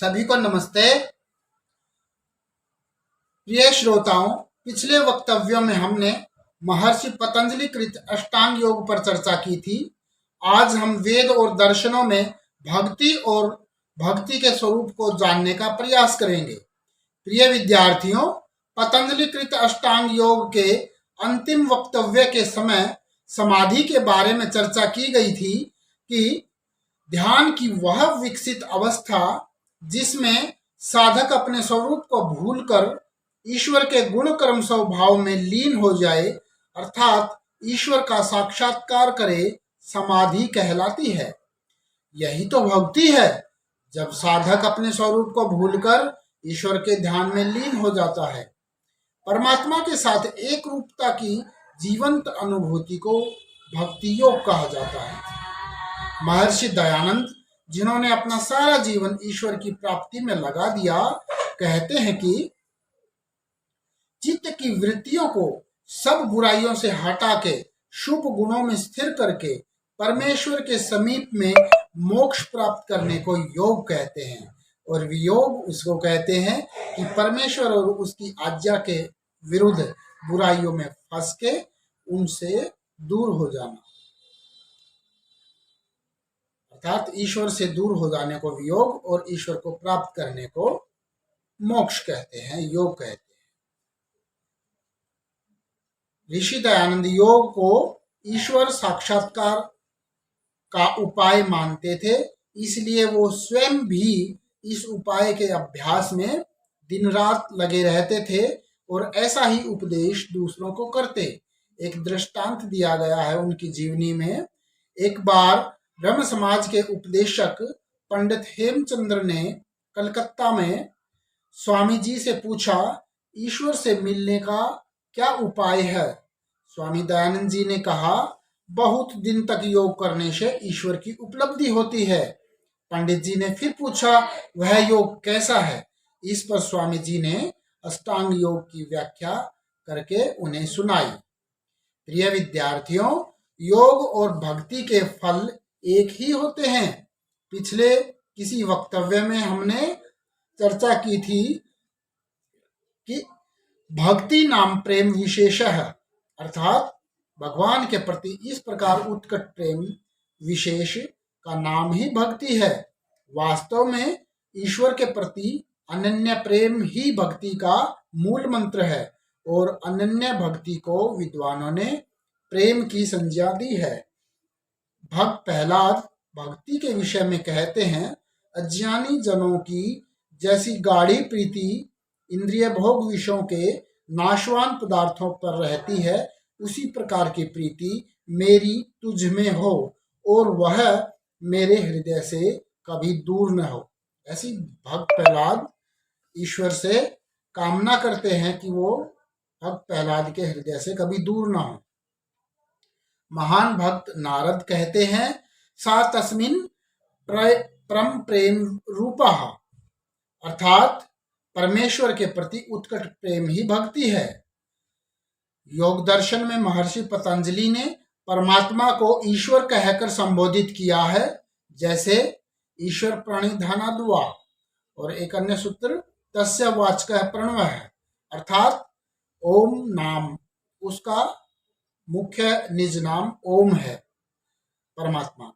सभी को नमस्ते। प्रिय श्रोताओं, पिछले वक्तव्यों में हमने महर्षि पतंजलि कृत अष्टांग योग पर चर्चा की थी। आज हम वेद और दर्शनों में भक्ति और भक्ति के स्वरूप को जानने का प्रयास करेंगे। प्रिय विद्यार्थियों, पतंजलि कृत अष्टांग योग के अंतिम वक्तव्य के समय समाधि के बारे में चर्चा की गई थी कि ध्यान की वह विकसित अवस्था जिसमें साधक अपने स्वरूप को भूलकर ईश्वर के गुण कर्म स्वभाव में लीन हो जाए, अर्थात ईश्वर का साक्षात्कार करे, समाधि कहलाती है। यही तो भक्ति है, जब साधक अपने स्वरूप को भूलकर ईश्वर के ध्यान में लीन हो जाता है। परमात्मा के साथ एक रूपता की जीवंत अनुभूति को भक्ति योग कहा जाता है। महर्षि दयानंद, जिन्होंने अपना सारा जीवन ईश्वर की प्राप्ति में लगा दिया, कहते हैं कि चित्त की वृत्तियों को सब बुराइयों से हटा के शुभ गुणों में स्थिर करके परमेश्वर के समीप में मोक्ष प्राप्त करने को योग कहते हैं। और वियोग उसको कहते हैं कि परमेश्वर और उसकी आज्ञा के विरुद्ध बुराइयों में फंस के उनसे दूर हो जाना, अर्थात ईश्वर से दूर हो जाने को वियोग और ईश्वर को प्राप्त करने को मोक्ष कहते हैं, योग कहते हैं। ऋषि दयानंद योग को ईश्वर साक्षात्कार का उपाय मानते थे, इसलिए वो स्वयं भी इस उपाय के अभ्यास में दिन रात लगे रहते थे और ऐसा ही उपदेश दूसरों को करते। एक दृष्टांत दिया गया है उनकी जीवनी में। एक बार ब्रह्म समाज के उपदेशक पंडित हेमचंद्र ने कलकत्ता में स्वामी जी से पूछा, ईश्वर से मिलने का क्या उपाय है? स्वामी दयानंद जी ने कहा, बहुत दिन तक योग करने से ईश्वर की उपलब्धि होती है। पंडित जी ने फिर पूछा, वह योग कैसा है? इस पर स्वामी जी ने अष्टांग योग की व्याख्या करके उन्हें सुनाई। प्रिय विद्यार्थियों, योग और भक्ति के फल एक ही होते हैं। पिछले किसी वक्तव्य में हमने चर्चा की थी कि भक्ति नाम प्रेम विशेष है, अर्थात भगवान के प्रति इस प्रकार उत्कट प्रेम विशेष का नाम ही भक्ति है। वास्तव में ईश्वर के प्रति अनन्य प्रेम ही भक्ति का मूल मंत्र है और अनन्य भक्ति को विद्वानों ने प्रेम की संज्ञा दी है। भक्त प्रहलाद भक्ति के विषय में कहते हैं, अज्ञानी जनों की जैसी गाढ़ी प्रीति इंद्रिय भोग विषयों के नाशवान पदार्थों पर रहती है, उसी प्रकार की प्रीति मेरी तुझ में हो और वह मेरे हृदय से कभी दूर न हो। ऐसी भक्त प्रहलाद ईश्वर से कामना करते हैं कि वो भक्त प्रहलाद के हृदय से कभी दूर ना हो। महान भक्त नारद कहते हैं, सा तस्मिन् परम प्रेम रूपः, अर्थात परमेश्वर के प्रति उत्कट प्रेम ही भक्ति है। योग दर्शन में महर्षि पतंजलि ने परमात्मा को ईश्वर कहकर संबोधित किया है, जैसे ईश्वर प्रणिधानाद्वा, और एक अन्य सूत्र तस्य वाचकः प्रणवः है, अर्थात ओम नाम उसका मुख्य निज नाम ओम है परमात्मा का।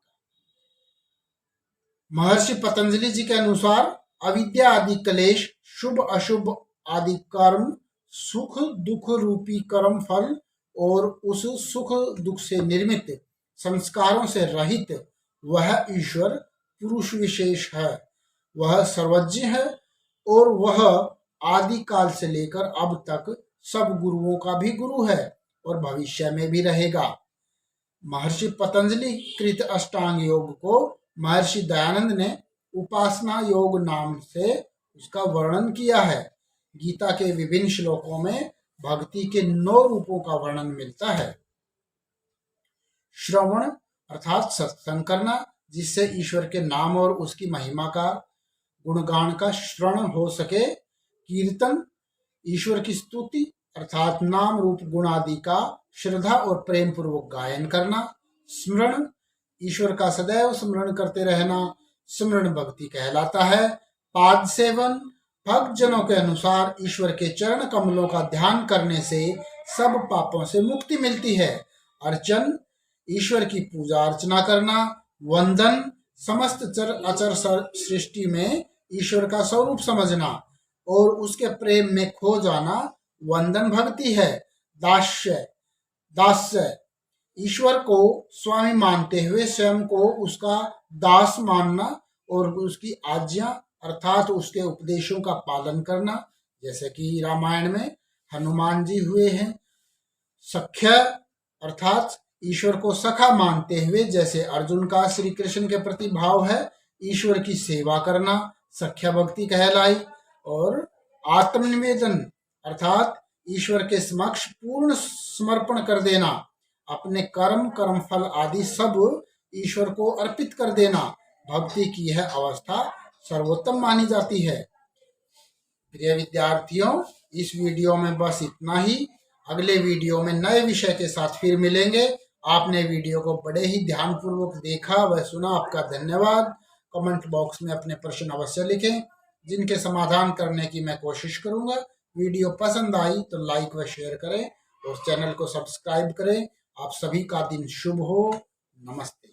महर्षि पतंजलि जी के अनुसार अविद्या आदि कलेश, शुभ अशुभ आदि कर्म, सुख दुख रूपी कर्म फल और उस सुख दुख से निर्मित संस्कारों से रहित वह ईश्वर पुरुष विशेष है। वह सर्वज्ञ है और वह आदि काल से लेकर अब तक सब गुरुओं का भी गुरु है और भविष्य में भी रहेगा। महर्षि पतंजलि कृत अष्टांग योग को महर्षि दयानंद ने उपासना योग नाम से उसका वर्णन किया है। गीता के विभिन्न श्लोकों में भक्ति के 9 रूपों का वर्णन मिलता है। श्रवण अर्थात सत्संग करना, जिससे ईश्वर के नाम और उसकी महिमा का गुणगान का श्रवण हो सके। कीर्तन, ईश्वर की स्तुति अर्थात नाम रूप गुण आदि का श्रद्धा और प्रेम पूर्वक गायन करना। स्मरण, ईश्वर का सदैव स्मरण करते रहना स्मरण भक्ति कहलाता है। पाद सेवन, भक्त जनों के अनुसार ईश्वर के चरण कमलों का ध्यान करने से सब पापों से मुक्ति मिलती है। अर्चन, ईश्वर की पूजा अर्चना करना। वंदन, समस्त चर अचर सृष्टि में ईश्वर का स्वरूप समझना और उसके प्रेम में खो जाना वंदन भक्ति है। दास्य, दास्य, ईश्वर को स्वामी मानते हुए स्वयं को उसका दास मानना और उसकी आज्ञा अर्थात उसके उपदेशों का पालन करना, जैसे कि रामायण में हनुमान जी हुए हैं। सख्य अर्थात ईश्वर को सखा मानते हुए जैसे अर्जुन का श्री कृष्ण के प्रति भाव है, ईश्वर की सेवा करना सख्य भक्ति कहलाई। और आत्मनिवेदन अर्थात ईश्वर के समक्ष पूर्ण समर्पण कर देना, अपने कर्म, कर्मफल आदि सब ईश्वर को अर्पित कर देना भक्ति की यह अवस्था सर्वोत्तम मानी जाती है। प्रिय विद्यार्थियों, इस वीडियो में बस इतना ही। अगले वीडियो में नए विषय के साथ फिर मिलेंगे। आपने वीडियो को बड़े ही ध्यानपूर्वक देखा व सुना, आपका धन्यवाद। कमेंट बॉक्स में अपने प्रश्न अवश्य लिखें, जिनके समाधान करने की मैं कोशिश करूंगा। वीडियो पसंद आई तो लाइक व शेयर करें और चैनल को सब्सक्राइब करें। आप सभी का दिन शुभ हो। नमस्ते।